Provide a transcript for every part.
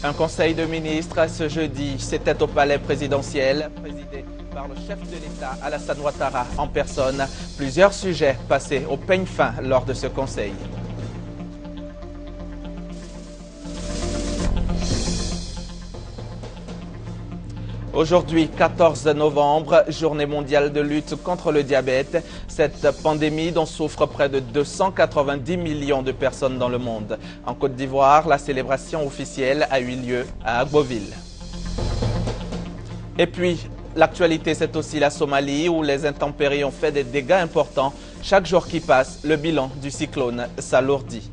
Un conseil de ministres ce jeudi, c'était au palais présidentiel, présidé par le chef de l'État Alassane Ouattara en personne. Plusieurs sujets passés au peigne fin lors de ce conseil. Aujourd'hui, 14 novembre, journée mondiale de lutte contre le diabète. Cette pandémie dont souffrent près de 290 millions de personnes dans le monde. En Côte d'Ivoire, la célébration officielle a eu lieu à Agboville. Et puis, l'actualité, c'est aussi la Somalie où les intempéries ont fait des dégâts importants. Chaque jour qui passe, le bilan du cyclone s'alourdit.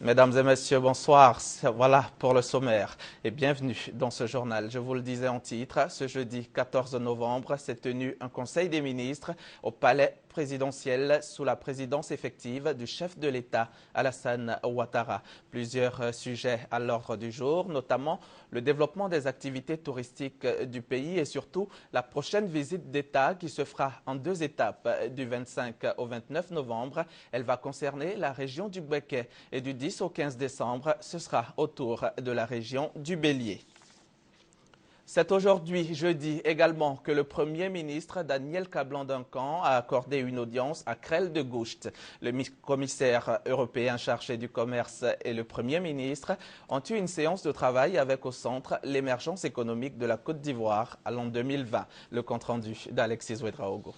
Mesdames et messieurs, bonsoir. Voilà pour le sommaire et bienvenue dans ce journal. Je vous le disais en titre, ce jeudi 14 novembre s'est tenu un conseil des ministres au palais présidentiel sous la présidence effective du chef de l'État Alassane Ouattara. Plusieurs sujets à l'ordre du jour, notamment le développement des activités touristiques du pays et surtout la prochaine visite d'État qui se fera en 2 étapes du 25 au 29 novembre. Elle va concerner la région du Béquet et du 10 au 15 décembre, ce sera au tour de la région du Bélier. C'est aujourd'hui, jeudi, également que le Premier ministre Daniel Kablan-Duncan a accordé une audience à Krell de Gucht. Le commissaire européen chargé du commerce et le Premier ministre ont eu une séance de travail avec au centre l'émergence économique de la Côte d'Ivoire à l'an 2020. Le compte-rendu d'Alexis Ouedraogo.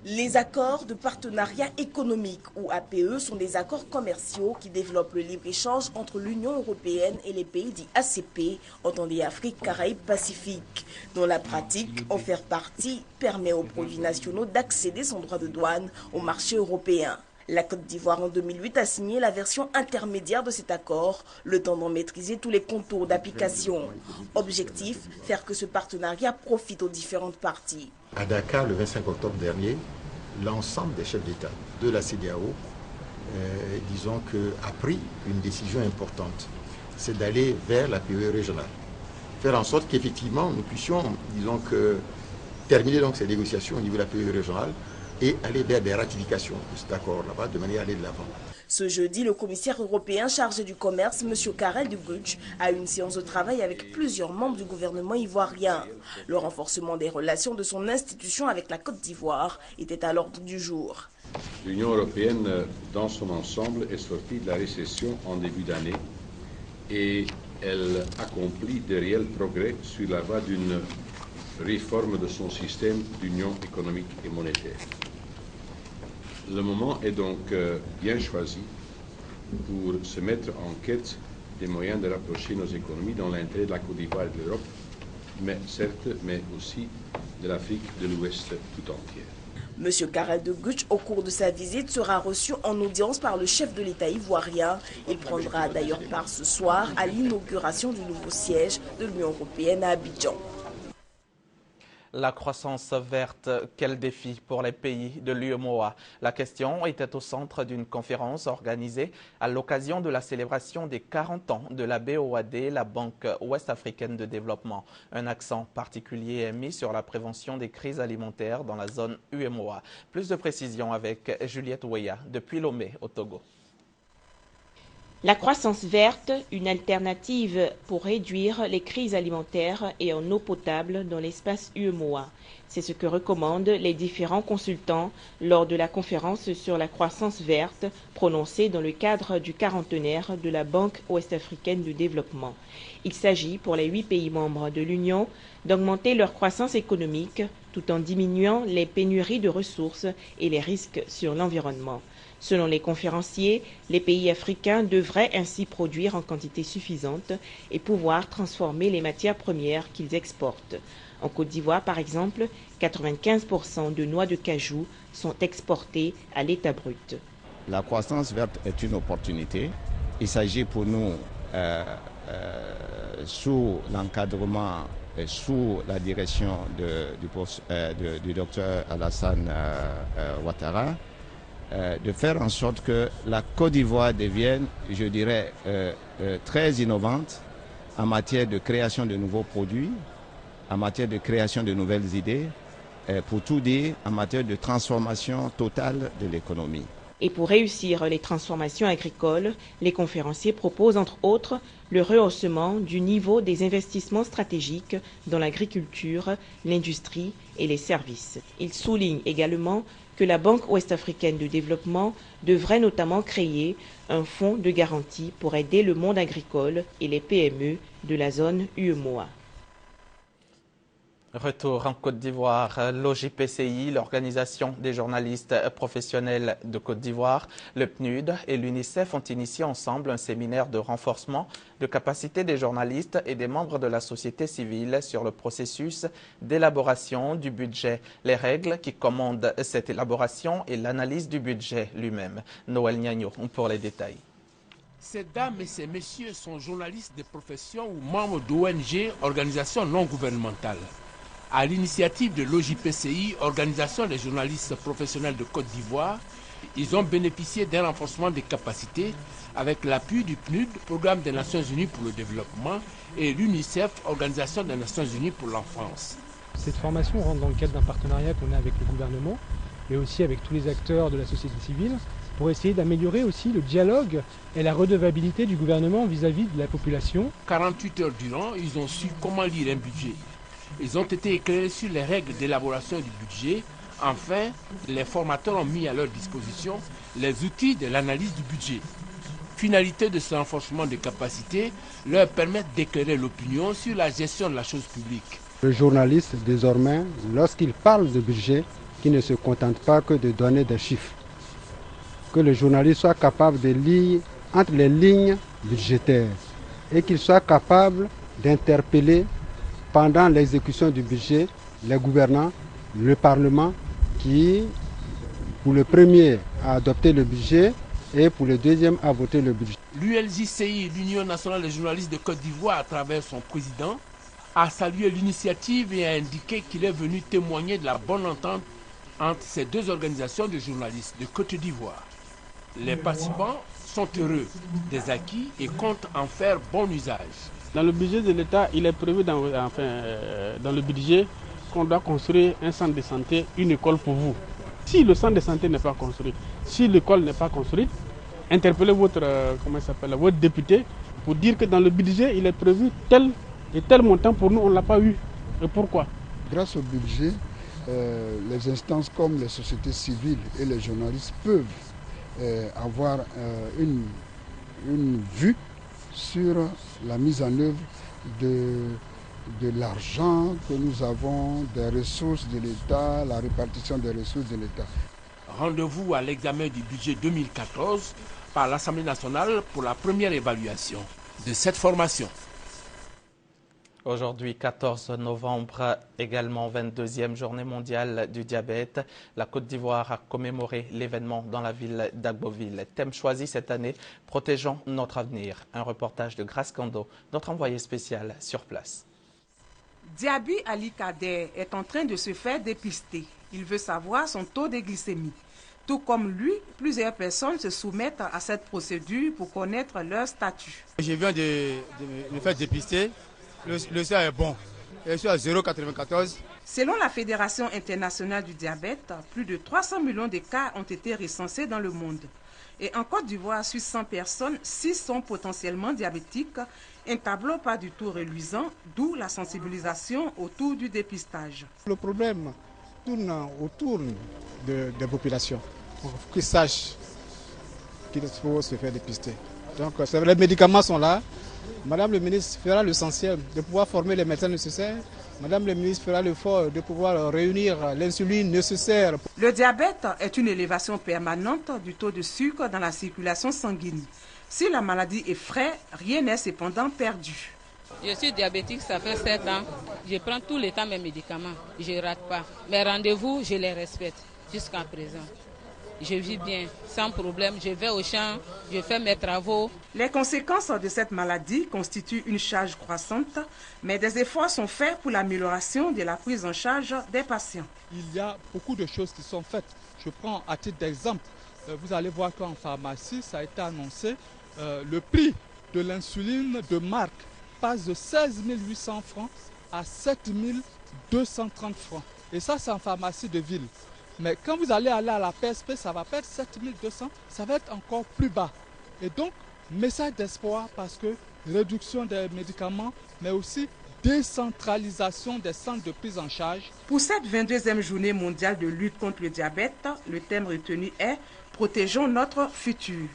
Les accords de partenariat économique ou APE sont des accords commerciaux qui développent le libre-échange entre l'Union européenne et les pays dits ACP, entendez Afrique, Caraïbes, Pacifique. Dans la pratique, en faire partie permet aux produits nationaux d'accéder sans droit de douane au marché européen. La Côte d'Ivoire en 2008 a signé la version intermédiaire de cet accord, le temps d'en maîtriser tous les contours d'application. Objectif, faire que ce partenariat profite aux différentes parties. À Dakar, le 25 octobre dernier, l'ensemble des chefs d'État de la CEDEAO, a pris une décision importante. C'est d'aller vers l'APE régionale. Faire en sorte qu'effectivement, nous puissions, terminer ces négociations au niveau de l'APE régionale et aller vers des ratifications de cet accord là-bas, de manière à aller de l'avant. Ce jeudi, le commissaire européen chargé du commerce, M. Krell de Gucht, a eu une séance de travail avec plusieurs membres du gouvernement ivoirien. Le renforcement des relations de son institution avec la Côte d'Ivoire était à l'ordre du jour. L'Union européenne, dans son ensemble, est sortie de la récession en début d'année et elle accomplit de réels progrès sur la voie d'une réforme de son système d'union économique et monétaire. Le moment est donc bien choisi pour se mettre en quête des moyens de rapprocher nos économies dans l'intérêt de la Côte d'Ivoire et de l'Europe, mais aussi de l'Afrique de l'Ouest tout entière. M. Krell de Gucht, au cours de sa visite, sera reçu en audience par le chef de l'État ivoirien. Il prendra d'ailleurs part ce soir à l'inauguration du nouveau siège de l'Union européenne à Abidjan. La croissance verte, quel défi pour les pays de l'UEMOA? La question était au centre d'une conférence organisée à l'occasion de la célébration des 40 ans de la BOAD, la Banque ouest-africaine de développement. Un accent particulier est mis sur la prévention des crises alimentaires dans la zone UEMOA. Plus de précisions avec Juliette Ouéa depuis Lomé au Togo. La croissance verte, une alternative pour réduire les crises alimentaires et en eau potable dans l'espace UEMOA. C'est ce que recommandent les différents consultants lors de la conférence sur la croissance verte prononcée dans le cadre du 40aire de la Banque ouest-africaine de développement. Il s'agit pour les 8 pays membres de l'Union d'augmenter leur croissance économique tout en diminuant les pénuries de ressources et les risques sur l'environnement. Selon les conférenciers, les pays africains devraient ainsi produire en quantité suffisante et pouvoir transformer les matières premières qu'ils exportent. En Côte d'Ivoire, par exemple, 95% de noix de cajou sont exportées à l'état brut. La croissance verte est une opportunité. Il s'agit pour nous, sous l'encadrement et sous la direction du docteur Alassane Ouattara, de faire en sorte que la Côte d'Ivoire devienne, je dirais, très innovante en matière de création de nouveaux produits, en matière de création de nouvelles idées, pour tout dire, en matière de transformation totale de l'économie. Et pour réussir les transformations agricoles, les conférenciers proposent entre autres le rehaussement du niveau des investissements stratégiques dans l'agriculture, l'industrie et les services. Ils soulignent également que la Banque ouest-africaine de développement devrait notamment créer un fonds de garantie pour aider le monde agricole et les PME de la zone UEMOA. Retour en Côte d'Ivoire, l'OJPCI, l'Organisation des journalistes professionnels de Côte d'Ivoire, le PNUD et l'UNICEF ont initié ensemble un séminaire de renforcement de capacité des journalistes et des membres de la société civile sur le processus d'élaboration du budget, les règles qui commandent cette élaboration et l'analyse du budget lui-même. Noël Niagno pour les détails. Ces dames et ces messieurs sont journalistes de profession ou membres d'ONG, organisations non gouvernementales. À l'initiative de l'OJPCI, Organisation des journalistes professionnels de Côte d'Ivoire, ils ont bénéficié d'un renforcement des capacités avec l'appui du PNUD, Programme des Nations Unies pour le développement, et l'UNICEF, Organisation des Nations Unies pour l'enfance. Cette formation rentre dans le cadre d'un partenariat qu'on a avec le gouvernement, mais aussi avec tous les acteurs de la société civile, pour essayer d'améliorer aussi le dialogue et la redevabilité du gouvernement vis-à-vis de la population. 48 heures durant, ils ont su comment lire un budget. Ils ont été éclairés sur les règles d'élaboration du budget. Enfin, les formateurs ont mis à leur disposition les outils de l'analyse du budget. Finalité de ce renforcement de capacités, leur permettre d'éclairer l'opinion sur la gestion de la chose publique. Le journaliste, désormais, lorsqu'il parle de budget, qui ne se contente pas que de donner des chiffres, que le journaliste soit capable de lire entre les lignes budgétaires et qu'il soit capable d'interpeller pendant l'exécution du budget les gouvernants, le Parlement qui, pour le premier, a adopté le budget et pour le deuxième, a voté le budget. L'UNJCI, l'Union nationale des journalistes de Côte d'Ivoire, à travers son président, a salué l'initiative et a indiqué qu'il est venu témoigner de la bonne entente entre ces deux organisations de journalistes de Côte d'Ivoire. Les participants sont heureux des acquis et comptent en faire bon usage. Dans le budget de l'État, il est prévu dans le budget qu'on doit construire un centre de santé, une école pour vous. Si le centre de santé n'est pas construit, si l'école n'est pas construite, interpellez votre député pour dire que dans le budget, il est prévu tel et tel montant. Pour nous, on ne l'a pas eu. Et pourquoi? Grâce au budget, les instances comme les sociétés civiles et les journalistes peuvent avoir une vue sur la mise en œuvre de l'argent que nous avons, des ressources de l'État, la répartition des ressources de l'État. Rendez-vous à l'examen du budget 2014 par l'Assemblée nationale pour la première évaluation de cette formation. Aujourd'hui, 14 novembre, également 22e journée mondiale du diabète. La Côte d'Ivoire a commémoré l'événement dans la ville d'Agboville. Thème choisi cette année, protégeons notre avenir. Un reportage de Grace Kando, notre envoyé spécial sur place. Diaby Ali Kader est en train de se faire dépister. Il veut savoir son taux de glycémie. Tout comme lui, plusieurs personnes se soumettent à cette procédure pour connaître leur statut. Je viens de me faire dépister. Le sang est bon. Je suis à 0,94. Selon la Fédération internationale du diabète, plus de 300 millions de cas ont été recensés dans le monde. Et en Côte d'Ivoire, sur 100 personnes, 6 sont potentiellement diabétiques. Un tableau pas du tout reluisant, d'où la sensibilisation autour du dépistage. Le problème tourne autour des populations. Pour qu'ils sachent qu'il faut se faire dépister. Donc, les médicaments sont là. Madame le ministre fera l'essentiel de pouvoir former les médecins nécessaires. Madame le ministre fera l'effort de pouvoir réunir l'insuline nécessaire. Le diabète est une élévation permanente du taux de sucre dans la circulation sanguine. Si la maladie effraie, rien n'est cependant perdu. Je suis diabétique, ça fait 7 ans. Je prends tous les temps mes médicaments. Je ne rate pas. Mes rendez-vous, je les respecte jusqu'à présent. Je vis bien, sans problème. Je vais au champ, je fais mes travaux. Les conséquences de cette maladie constituent une charge croissante, mais des efforts sont faits pour l'amélioration de la prise en charge des patients. Il y a beaucoup de choses qui sont faites. Je prends à titre d'exemple, vous allez voir qu'en pharmacie, ça a été annoncé, le prix de l'insuline de marque passe de 16 800 francs à 7 230 francs. Et ça, c'est en pharmacie de ville. Mais quand vous allez à la PSP, ça va perdre 7200, ça va être encore plus bas. Et donc, message d'espoir parce que réduction des médicaments, mais aussi décentralisation des centres de prise en charge. Pour cette 22e journée mondiale de lutte contre le diabète, le thème retenu est « Protégeons notre futur ».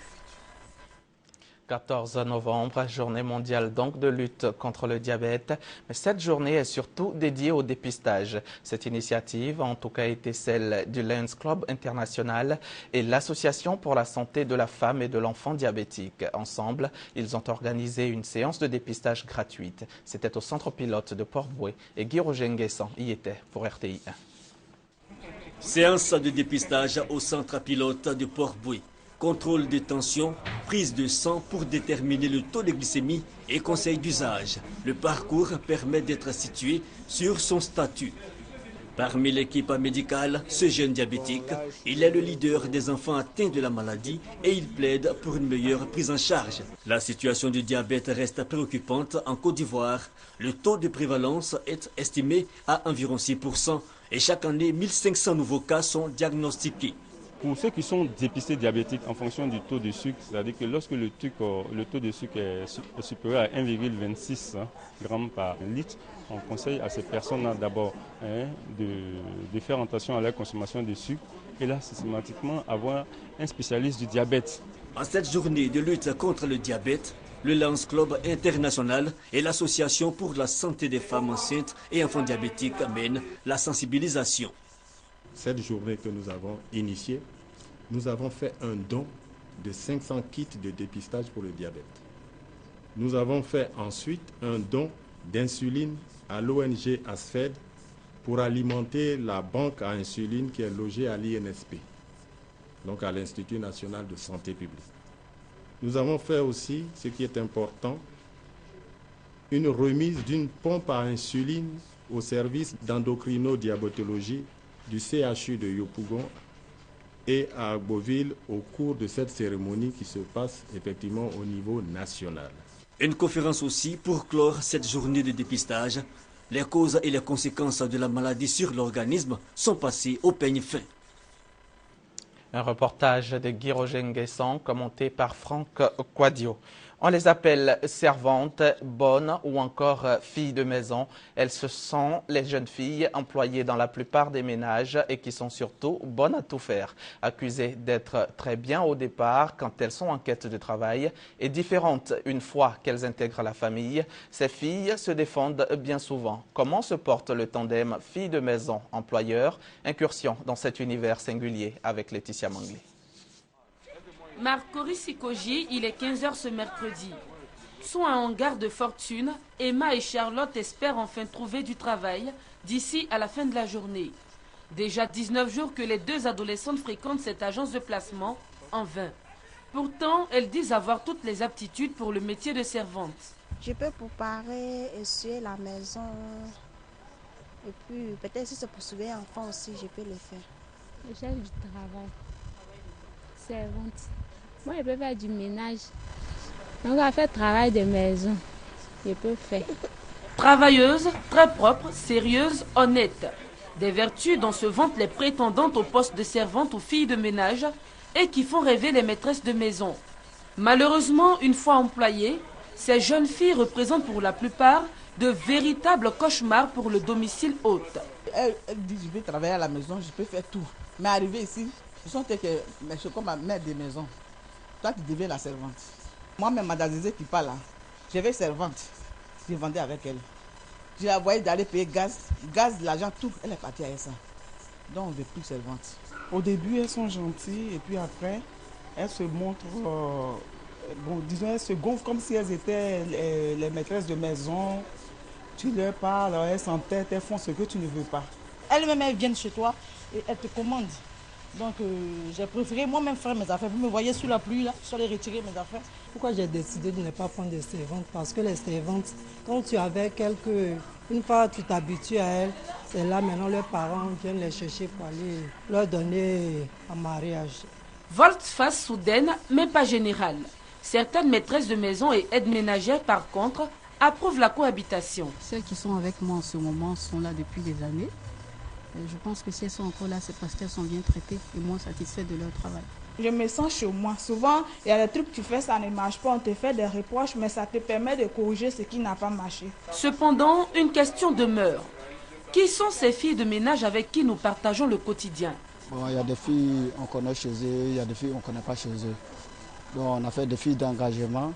14 novembre, journée mondiale donc de lutte contre le diabète. Mais cette journée est surtout dédiée au dépistage. Cette initiative a en tout cas été celle du Lions Club International et l'Association pour la santé de la femme et de l'enfant diabétique. Ensemble, ils ont organisé une séance de dépistage gratuite. C'était au centre pilote de Port-Bouët et Guy Roger-Nguessan y était pour RTI. Séance de dépistage au centre pilote de Port-Bouët. Contrôle de tension, prise de sang pour déterminer le taux de glycémie et conseil d'usage. Le parcours permet d'être situé sur son statut. Parmi l'équipe médicale, ce jeune diabétique, il est le leader des enfants atteints de la maladie et il plaide pour une meilleure prise en charge. La situation du diabète reste préoccupante en Côte d'Ivoire. Le taux de prévalence est estimé à environ 6% et chaque année, 1500 nouveaux cas sont diagnostiqués. Pour ceux qui sont dépistés diabétiques en fonction du taux de sucre, c'est-à-dire que lorsque le taux de sucre est supérieur à 1,26 grammes par litre, on conseille à ces personnes-là d'abord de faire attention à leur consommation de sucre et là systématiquement avoir un spécialiste du diabète. En cette journée de lutte contre le diabète, le Lions Club International et l'Association pour la santé des femmes enceintes et enfants diabétiques mènent la sensibilisation. Cette journée que nous avons initiée, nous avons fait un don de 500 kits de dépistage pour le diabète. Nous avons fait ensuite un don d'insuline à l'ONG ASFED pour alimenter la banque à insuline qui est logée à l'INSP, donc à l'Institut national de santé publique. Nous avons fait aussi, ce qui est important, une remise d'une pompe à insuline au service d'endocrinodiabétologie du CHU de Yopougon et à Agboville au cours de cette cérémonie qui se passe effectivement au niveau national. Une conférence aussi pour clore cette journée de dépistage. Les causes et les conséquences de la maladie sur l'organisme sont passées au peigne fin. Un reportage de Guy Roger-Nguessan commenté par Franck Quadio. On les appelle servantes, bonnes ou encore filles de maison. Elles se sont les jeunes filles employées dans la plupart des ménages et qui sont surtout bonnes à tout faire. Accusées d'être très bien au départ quand elles sont en quête de travail et différentes une fois qu'elles intègrent la famille, ces filles se défendent bien souvent. Comment se porte le tandem filles de maison employeur? Incursion dans cet univers singulier avec Laetitia Manglé. Marc Sikoji, il est 15h ce mercredi. Soit en garde de fortune, Emma et Charlotte espèrent enfin trouver du travail d'ici à la fin de la journée. Déjà 19 jours que les deux adolescentes fréquentent cette agence de placement, en vain. Pourtant, elles disent avoir toutes les aptitudes pour le métier de servante. Je peux préparer, essuyer la maison. Et puis, peut-être si c'est pour surveiller l'enfant aussi, je peux le faire. Je cherche du travail. Servante. Moi, je peux faire du ménage. Donc, on va faire travail de maison. Je peux faire. Travailleuse, très propre, sérieuse, honnête. Des vertus dont se vantent les prétendantes au poste de servante ou filles de ménage et qui font rêver les maîtresses de maison. Malheureusement, une fois employées, ces jeunes filles représentent pour la plupart de véritables cauchemars pour le domicile hôte. Elle dit, je vais travailler à la maison, je peux faire tout. Mais arrivé ici, je sentais que je suis comme ma mère de maison. Toi qui deviens la servante. Moi-même, Madame Zézé qui parle là, j'avais servante. Je vendais avec elle. Je la voyais d'aller payer gaz, l'argent, tout. Elle est partie avec ça. Donc, on ne veut plus servante. Au début, elles sont gentilles et puis après, elles se montrent, disons, elles se gonflent comme si elles étaient les maîtresses de maison. Tu leur parles, elles s'entêtent, elles font ce que tu ne veux pas. Elles-mêmes, elles viennent chez toi et elles te commandent. Donc, j'ai préféré moi-même faire mes affaires. Vous me voyez sous la pluie, là, je suis allée retirer mes affaires. Pourquoi j'ai décidé de ne pas prendre des servantes? Parce que les servantes, quand tu es avec elles, une fois tu t'habitues à elles, c'est là maintenant leurs parents viennent les chercher pour aller leur donner un mariage. Volte-face soudaine, mais pas générale. Certaines maîtresses de maison et aides ménagères, par contre, approuvent la cohabitation. Celles qui sont avec moi en ce moment sont là depuis des années. Je pense que si elles sont encore là, c'est parce qu'elles sont bien traitées et moins satisfaites de leur travail. Je me sens chez moi. Souvent, il y a des trucs que tu fais, ça ne marche pas, on te fait des reproches, mais ça te permet de corriger ce qui n'a pas marché. Cependant, une question demeure. Qui sont ces filles de ménage avec qui nous partageons le quotidien? Bon, il y a des filles qu'on connaît chez eux, il y a des filles qu'on ne connaît pas chez eux. Donc on a fait des filles d'engagement.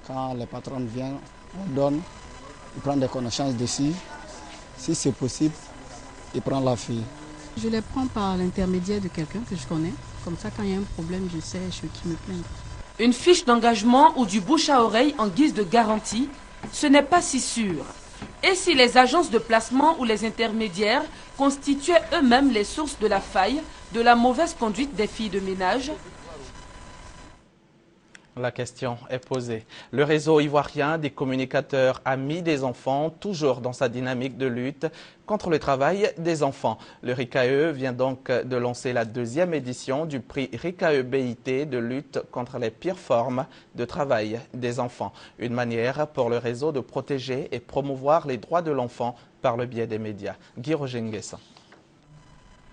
Quand les patrons viennent, on donne, ils prennent des connaissances dessus. Si c'est possible, ils prennent la fille. Je les prends par l'intermédiaire de quelqu'un que je connais. Comme ça, quand il y a un problème, je sais chez qui me plaindre. Une fiche d'engagement ou du bouche à oreille en guise de garantie, ce n'est pas si sûr. Et si les agences de placement ou les intermédiaires constituaient eux-mêmes les sources de la faille, de la mauvaise conduite des filles de ménage? La question est posée. Le réseau ivoirien des communicateurs Amis des enfants, toujours dans sa dynamique de lutte contre le travail des enfants. Le RICAE vient donc de lancer la 2e édition du prix RICAE BIT de lutte contre les pires formes de travail des enfants. Une manière pour le réseau de protéger et promouvoir les droits de l'enfant par le biais des médias. Guy Roger Nguessan.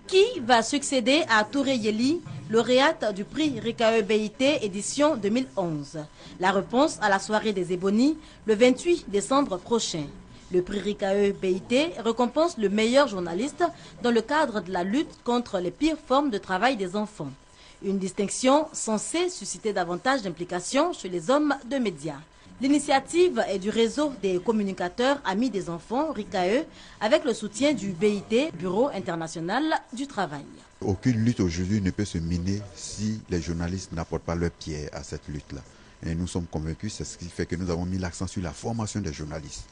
Qui va succéder à Touré Yeli, lauréate du prix RICAE BIT édition 2011? La réponse à la soirée des Ébonies le 28 décembre prochain. Le prix RICAE BIT récompense le meilleur journaliste dans le cadre de la lutte contre les pires formes de travail des enfants. Une distinction censée susciter davantage d'implication chez les hommes de médias. L'initiative est du réseau des communicateurs Amis des enfants, RICAE, avec le soutien du BIT, Bureau international du travail. Aucune lutte aujourd'hui ne peut se mener si les journalistes n'apportent pas leur pierre à cette lutte-là. Et nous sommes convaincus, c'est ce qui fait que nous avons mis l'accent sur la formation des journalistes.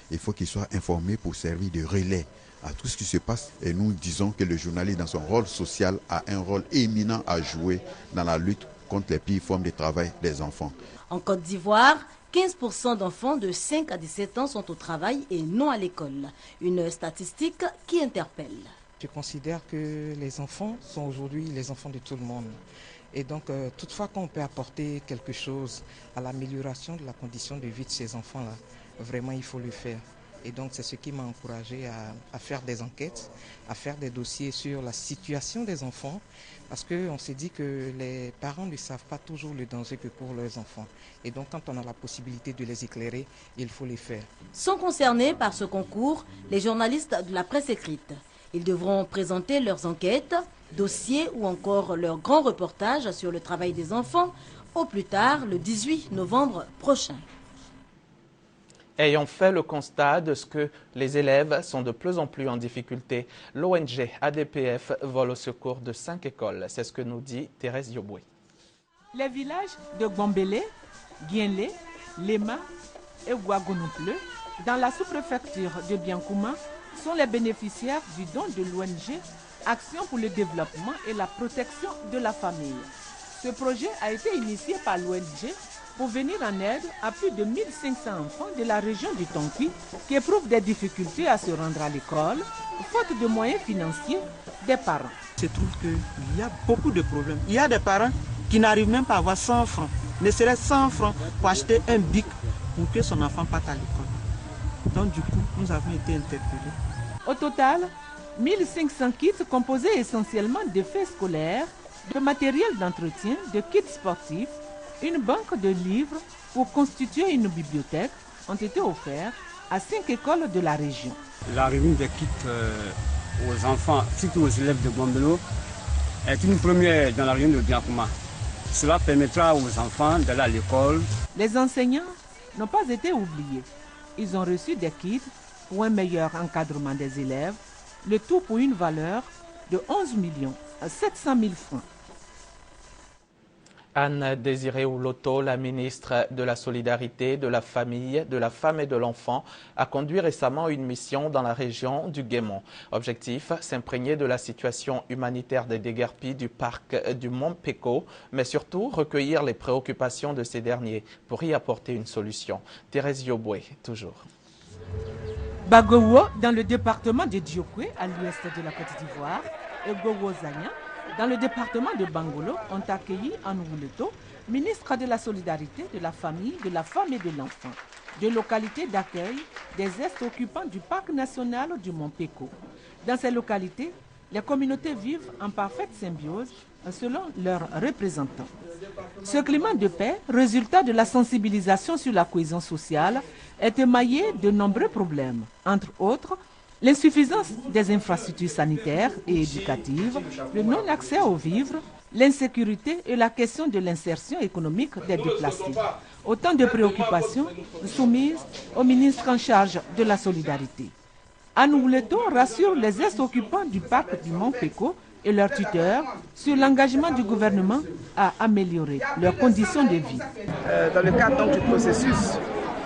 Il faut qu'ils soient informés pour servir de relais à tout ce qui se passe. Et nous disons que le journaliste, dans son rôle social, a un rôle éminent à jouer dans la lutte contre les pires formes de travail des enfants. En Côte d'Ivoire, 15% d'enfants de 5 à 17 ans sont au travail et non à l'école. Une statistique qui interpelle. Je considère que les enfants sont aujourd'hui les enfants de tout le monde. Et donc, toutefois qu'on peut apporter quelque chose à l'amélioration de la condition de vie de ces enfants-là, vraiment il faut le faire. Et donc, c'est ce qui m'a encouragé à faire des enquêtes, à faire des dossiers sur la situation des enfants, parce qu'on s'est dit que les parents ne savent pas toujours le danger que courent leurs enfants. Et donc, quand on a la possibilité de les éclairer, il faut les faire. Sont concernés par ce concours les journalistes de la presse écrite. Ils devront présenter leurs enquêtes, dossiers ou encore leurs grands reportages sur le travail des enfants au plus tard le 18 novembre prochain. Ayant fait le constat de ce que les élèves sont de plus en plus en difficulté, l'ONG ADPF vole au secours de 5 écoles. C'est ce que nous dit Thérèse Yoboué. Les villages de Gombélé, Guienlé, Lema et Ouagounouple, dans la sous-préfecture de Biankouma, sont les bénéficiaires du don de l'ONG Action pour le développement et la protection de la famille. Ce projet a été initié par l'ONG pour venir en aide à plus de 1500 enfants de la région du Tonki qui éprouvent des difficultés à se rendre à l'école, faute de moyens financiers des parents. Je trouve qu'il y a beaucoup de problèmes. Il y a des parents qui n'arrivent même pas à avoir 100 francs, ne serait-ce 100 francs pour acheter un bic pour que son enfant parte à l'école. Donc du coup, nous avons été interpellés. Au total, 1500 kits composés essentiellement de faits scolaires, de matériel d'entretien, de kits sportifs, une banque de livres pour constituer une bibliothèque ont été offerts à 5 écoles de la région. La remise des kits aux enfants, surtout aux élèves de Gombélo, est une première dans la région de Biankouma. Cela permettra aux enfants d'aller à l'école. Les enseignants n'ont pas été oubliés. Ils ont reçu des kits pour un meilleur encadrement des élèves, le tout pour une valeur de 11 700 000 francs. Anne Désiré Ouloto, la ministre de la Solidarité, de la Famille, de la Femme et de l'Enfant, a conduit récemment une mission dans la région du Guémont. Objectif, s'imprégner de la situation humanitaire des déguerpis du parc du Mont Péco, mais surtout recueillir les préoccupations de ces derniers pour y apporter une solution. Thérèse Yoboué, toujours. Bagowo, dans le département de Diokwe, à l'ouest de la Côte d'Ivoire, et Gowo Zagna, dans le département de Bangolo, ont accueilli Anne Ouloto, ministre de la Solidarité, de la Famille, de la Femme et de l'Enfant, de localités d'accueil des ex-occupants du parc national du Mont Péco. Dans ces localités, les communautés vivent en parfaite symbiose selon leurs représentants. Ce climat de paix, résultat de la sensibilisation sur la cohésion sociale, est émaillé de nombreux problèmes. Entre autres, l'insuffisance des infrastructures sanitaires et éducatives, le non-accès aux vivres, l'insécurité et la question de l'insertion économique des déplacés. Autant de préoccupations soumises au ministre en charge de la solidarité. Anne Ouleto rassure les ex-occupants du parc du Mont Péco et leurs tuteurs sur l'engagement du gouvernement à améliorer leurs conditions de vie. Dans le cadre donc, du processus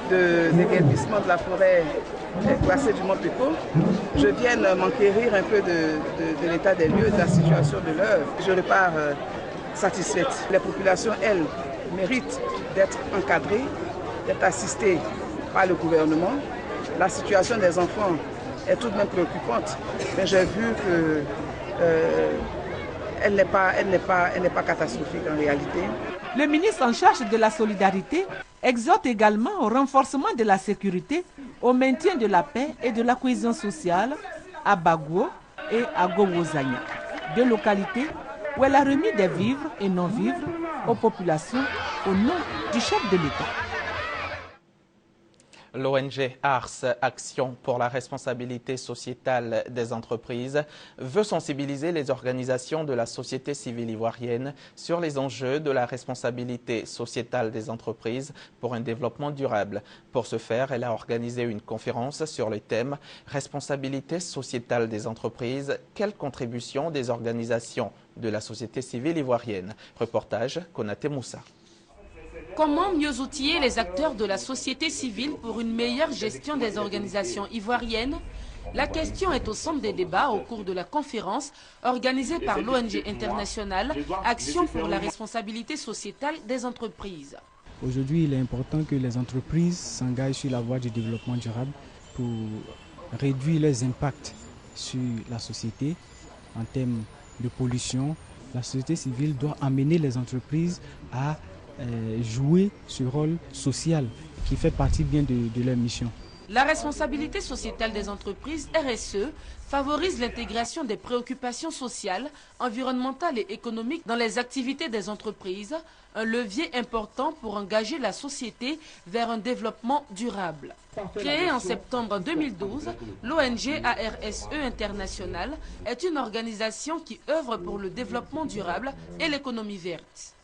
de déguerpissement de la forêt classée du Mont Péco, je viens m'enquérir un peu de l'état des lieux, de la situation de l'œuvre. Je repars satisfaite. Les populations, elles, méritent d'être encadrées, d'être assistées par le gouvernement. La situation des enfants est tout de même préoccupante, mais j'ai vu que elle n'est pas catastrophique en réalité. Le ministre en charge de la solidarité exhorte également au renforcement de la sécurité, au maintien de la paix et de la cohésion sociale à Bagou et à Gowozanya, deux localités où elle a remis des vivres et non-vivres aux populations au nom du chef de l'État. L'ONG Ars, Action pour la responsabilité sociétale des entreprises, veut sensibiliser les organisations de la société civile ivoirienne sur les enjeux de la responsabilité sociétale des entreprises pour un développement durable. Pour ce faire, elle a organisé une conférence sur le thème « Responsabilité sociétale des entreprises, quelle contribution des organisations de la société civile ivoirienne ?» Reportage Konaté Moussa. Comment mieux outiller les acteurs de la société civile pour une meilleure gestion des organisations ivoiriennes? La question est au centre des débats au cours de la conférence organisée par l'ONG internationale Action pour la responsabilité sociétale des entreprises. Aujourd'hui, il est important que les entreprises s'engagent sur la voie du développement durable pour réduire les impacts sur la société en termes de pollution. La société civile doit amener les entreprises à jouer ce rôle social qui fait partie bien de leur mission. La responsabilité sociétale des entreprises, RSE, favorise l'intégration des préoccupations sociales, environnementales et économiques dans les activités des entreprises, un levier important pour engager la société vers un développement durable. Créée en septembre 2012, l'ONG ARSE International est une organisation qui œuvre pour le développement durable et l'économie verte.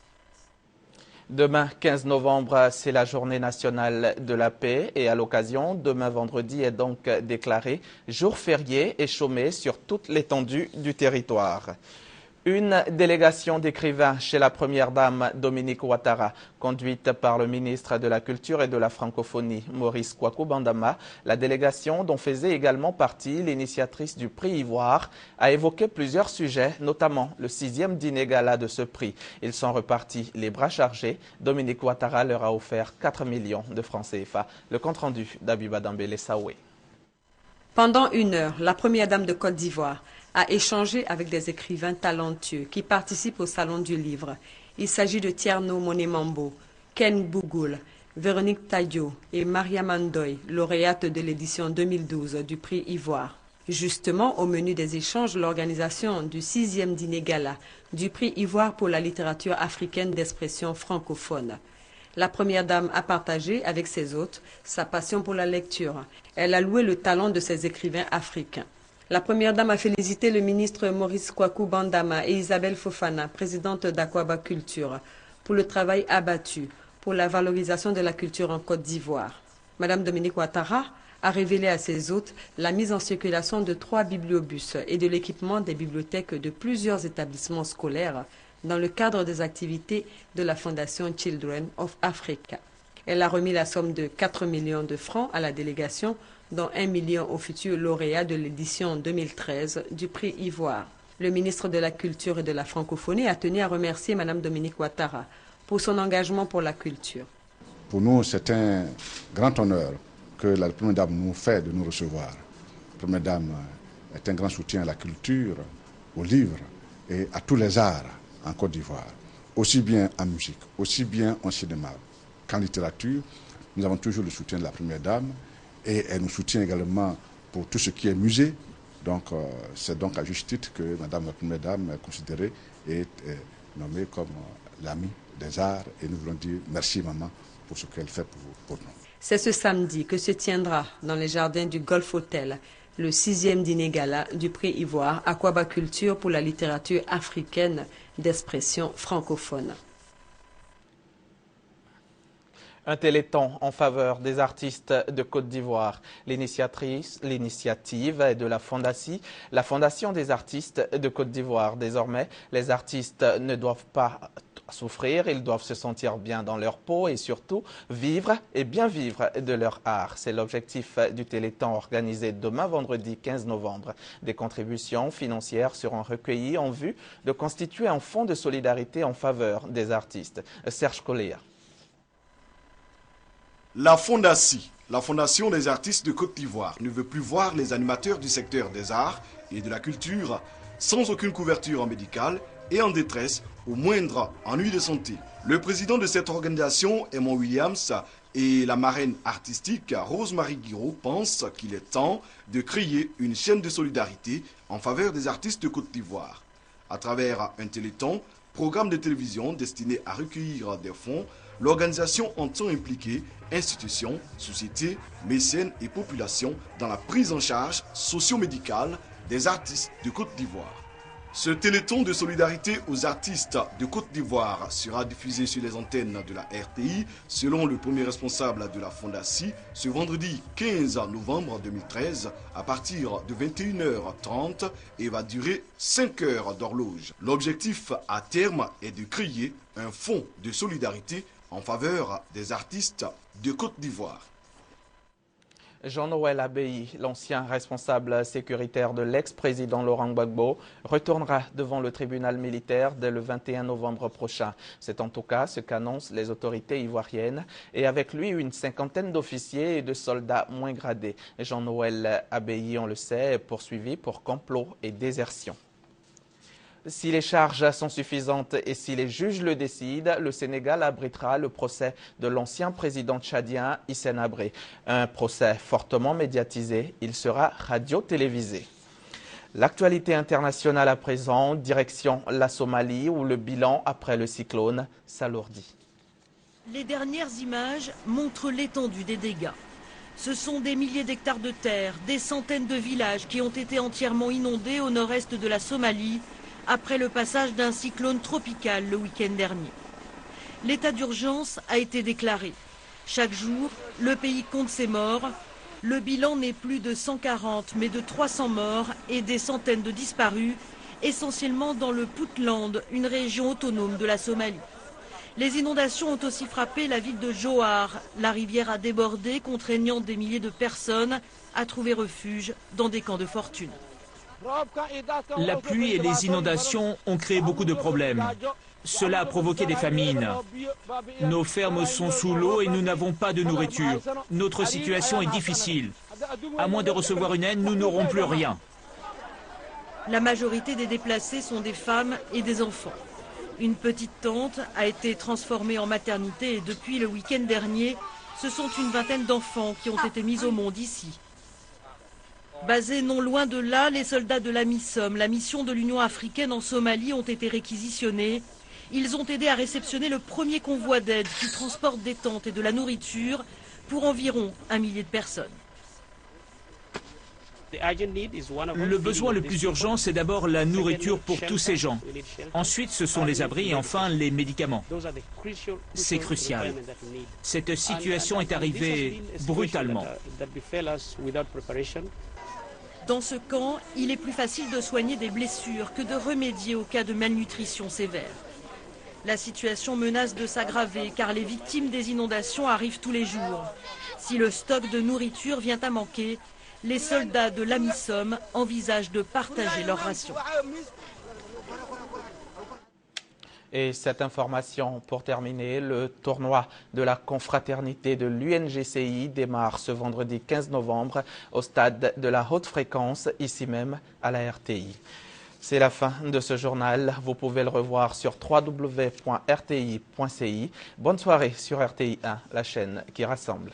Demain, 15 novembre, c'est la journée nationale de la paix et à l'occasion, demain vendredi est donc déclaré jour férié et chômé sur toute l'étendue du territoire. Une délégation d'écrivains chez la première dame Dominique Ouattara, conduite par le ministre de la Culture et de la Francophonie, Maurice Kwaku Bandama, la délégation dont faisait également partie l'initiatrice du prix Ivoire, a évoqué plusieurs sujets, notamment le 6e dîner gala de ce prix. Ils sont repartis les bras chargés. Dominique Ouattara leur a offert 4 millions de francs CFA. Le compte-rendu d'Abiba Dambélé Saoué. Pendant 1 heure, la première dame de Côte d'Ivoire a échangé avec des écrivains talentueux qui participent au Salon du Livre. Il s'agit de Tierno Monemambo, Ken Bougoul, Véronique Tadio et Maria Mandoy, lauréate de l'édition 2012 du prix Ivoire. Justement, au menu des échanges, l'organisation du 6e dîner gala du prix Ivoire pour la littérature africaine d'expression francophone. La première dame a partagé avec ses hôtes sa passion pour la lecture. Elle a loué le talent de ses écrivains africains. La première dame a félicité le ministre Maurice Kwaku Bandama et Isabelle Fofana, présidente d'Akwaba Culture, pour le travail abattu pour la valorisation de la culture en Côte d'Ivoire. Madame Dominique Ouattara a révélé à ses hôtes la mise en circulation de 3 bibliobus et de l'équipement des bibliothèques de plusieurs établissements scolaires dans le cadre des activités de la Fondation Children of Africa. Elle a remis la somme de 4 millions de francs à la délégation, dont 1 million aux futurs lauréats de l'édition 2013 du prix Ivoire. Le ministre de la Culture et de la Francophonie a tenu à remercier Mme Dominique Ouattara pour son engagement pour la culture. Pour nous, c'est un grand honneur que la Première Dame nous fait de nous recevoir. La Première Dame est un grand soutien à la culture, aux livres et à tous les arts en Côte d'Ivoire, aussi bien en musique, aussi bien en cinéma qu'en littérature. Nous avons toujours le soutien de la Première Dame et elle nous soutient également pour tout ce qui est musée, Donc c'est donc à juste titre que Madame la Première Dame est considérée et est nommée comme l'amie des arts. Et nous voulons dire merci maman pour ce qu'elle fait pour nous. C'est ce samedi que se tiendra dans les jardins du Golf Hotel le 6e dîner gala du prix Ivoire Aquabaculture pour la littérature africaine d'expression francophone. Un téléthon en faveur des artistes de Côte d'Ivoire. L'initiative est de la Fondation des artistes de Côte d'Ivoire. Désormais, les artistes ne doivent pas souffrir, ils doivent se sentir bien dans leur peau et surtout vivre et bien vivre de leur art. C'est l'objectif du téléthon organisé demain vendredi 15 novembre. Des contributions financières seront recueillies en vue de constituer un fonds de solidarité en faveur des artistes. Serge Colléa. La Fondation des artistes de Côte d'Ivoire ne veut plus voir les animateurs du secteur des arts et de la culture sans aucune couverture médicale et en détresse au moindre ennui de santé. Le président de cette organisation, Aimon Williams, et la marraine artistique Rosemary Guiraud pensent qu'il est temps de créer une chaîne de solidarité en faveur des artistes de Côte d'Ivoire. À travers un téléthon, programme de télévision destiné à recueillir des fonds, l'organisation entend impliquer institutions, sociétés, mécènes et populations dans la prise en charge socio-médicale des artistes de Côte d'Ivoire. Ce téléthon de solidarité aux artistes de Côte d'Ivoire sera diffusé sur les antennes de la RTI, selon le premier responsable de la Fondation, ce vendredi 15 novembre 2013 à partir de 21h30 et va durer 5 heures d'horloge. L'objectif à terme est de créer un fonds de solidarité en faveur des artistes de Côte d'Ivoire. Jean-Noël Abbaye, l'ancien responsable sécuritaire de l'ex-président Laurent Gbagbo, retournera devant le tribunal militaire dès le 21 novembre prochain. C'est en tout cas ce qu'annoncent les autorités ivoiriennes et avec lui une cinquantaine d'officiers et de soldats moins gradés. Jean-Noël Abbaye, on le sait, est poursuivi pour complot et désertion. Si les charges sont suffisantes et si les juges le décident, le Sénégal abritera le procès de l'ancien président tchadien Hissène Habré. Un procès fortement médiatisé, il sera radio-télévisé. L'actualité internationale à présent, direction la Somalie où le bilan après le cyclone s'alourdit. Les dernières images montrent l'étendue des dégâts. Ce sont des milliers d'hectares de terre, des centaines de villages qui ont été entièrement inondés au nord-est de la Somalie, après le passage d'un cyclone tropical le week-end dernier. L'état d'urgence a été déclaré. Chaque jour, le pays compte ses morts. Le bilan n'est plus de 140, mais de 300 morts et des centaines de disparus, essentiellement dans le Puntland, une région autonome de la Somalie. Les inondations ont aussi frappé la ville de Jowhar. La rivière a débordé, contraignant des milliers de personnes à trouver refuge dans des camps de fortune. La pluie et les inondations ont créé beaucoup de problèmes. Cela a provoqué des famines. Nos fermes sont sous l'eau et nous n'avons pas de nourriture. Notre situation est difficile. À moins de recevoir une aide, nous n'aurons plus rien. La majorité des déplacés sont des femmes et des enfants. Une petite tente a été transformée en maternité et depuis le week-end dernier, ce sont une vingtaine d'enfants qui ont été mis au monde ici. Basés non loin de là, les soldats de l'AMISOM, la mission de l'Union africaine en Somalie, ont été réquisitionnés. Ils ont aidé à réceptionner le premier convoi d'aide qui transporte des tentes et de la nourriture pour environ 1 millier de personnes. Le besoin le plus urgent, c'est d'abord la nourriture pour tous ces gens. Ensuite, ce sont les abris et enfin les médicaments. C'est crucial. Cette situation est arrivée brutalement. Dans ce camp, il est plus facile de soigner des blessures que de remédier au cas de malnutrition sévère. La situation menace de s'aggraver car les victimes des inondations arrivent tous les jours. Si le stock de nourriture vient à manquer, les soldats de l'AMISOM envisagent de partager leurs rations. Et cette information, pour terminer, le tournoi de la confraternité de l'UNGCI démarre ce vendredi 15 novembre au stade de la haute fréquence, ici même à la RTI. C'est la fin de ce journal. Vous pouvez le revoir sur www.rti.ci. Bonne soirée sur RTI 1, la chaîne qui rassemble.